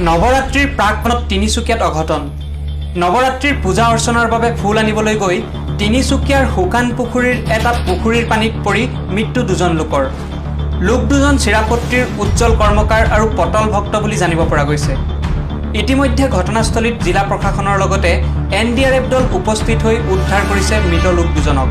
নৱৰাত্ৰিৰ প্ৰাকক্ষণত তিনিচুকীয়াত অঘটন। নৱৰাত্ৰিৰ পূজা অৰ্চনাৰ বাবে ফুল আনিবলৈ গৈ তিনিচুকীয়াৰ শুকান পুখুৰীৰ এটা পুখুৰীৰ পানীত পৰি মৃত্যু দুজন লোকৰ। লোক দুজন চিৰাপত্ৰীৰ উজ্জ্বল কৰ্মকাৰ আৰু পটল ভক্ত বুলি জানিব পৰা গৈছে। ইতিমধ্যে ঘটনাস্থলীত জিলা প্ৰশাসনৰ লগতে NDRF দল উপস্থিত হৈ উদ্ধাৰ কৰিছে মৃত লোক দুজনক।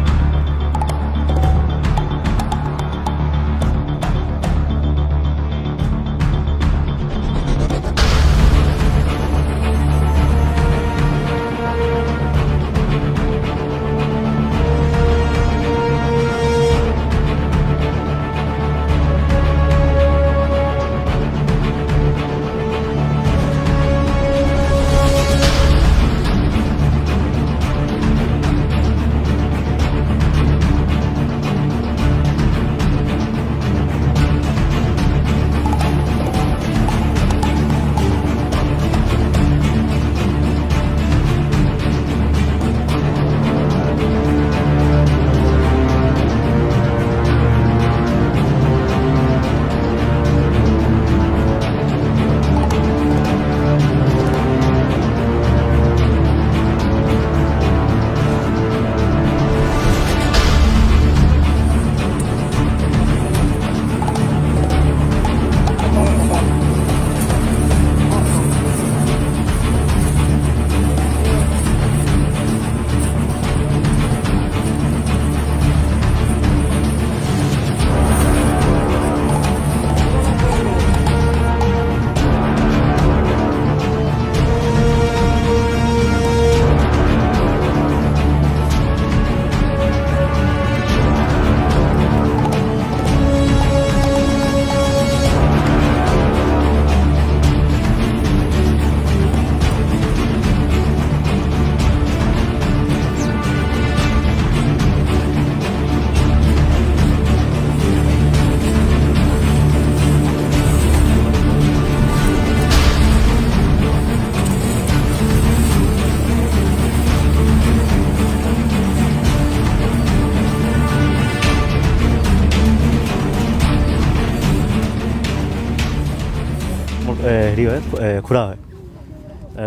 হেৰি হয় খুৰা হয়।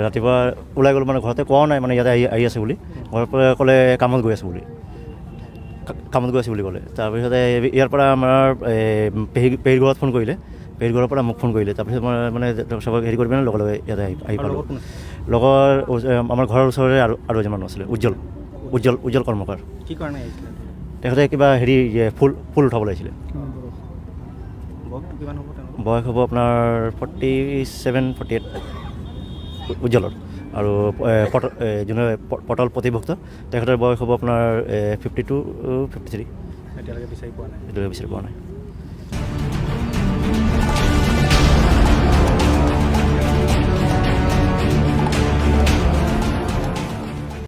ৰাতিপুৱা ওলাই গ'লোঁ, মানে ঘৰতে কোৱাও নাই, মানে ইয়াতে আহি আছে বুলি। ঘৰৰ পৰা ক'লে কামত গৈ আছে বুলি ক'লে। তাৰপিছতে ইয়াৰ পৰা আমাৰ পেহীৰ ঘৰত ফোন কৰিলে, পেহীৰ ঘৰৰ পৰা মোক ফোন কৰিলে। তাৰপিছত মই মানে চবক হেৰি কৰি পিনে লগে লগে ইয়াতে আহি পালোঁ। লগৰ আমাৰ ঘৰৰ ওচৰৰে আৰু এজন মানুহ আছিলে, উজ্জ্বল কৰ্মকাৰ। কি কাৰণে আহিছিলে? তেখেতে কিবা হেৰি ফুল উঠাবলৈ আহিছিলে। বয়স হ'ব আপোনাৰ 47-48 উজ্জ্বলৰ। আৰু যোনে পটল প্ৰতিভক্ত, তেখেতৰ বয়স হ'ব আপোনাৰ 52-53। এতিয়ালৈকে বিচাৰি পোৱা নাই। নাই।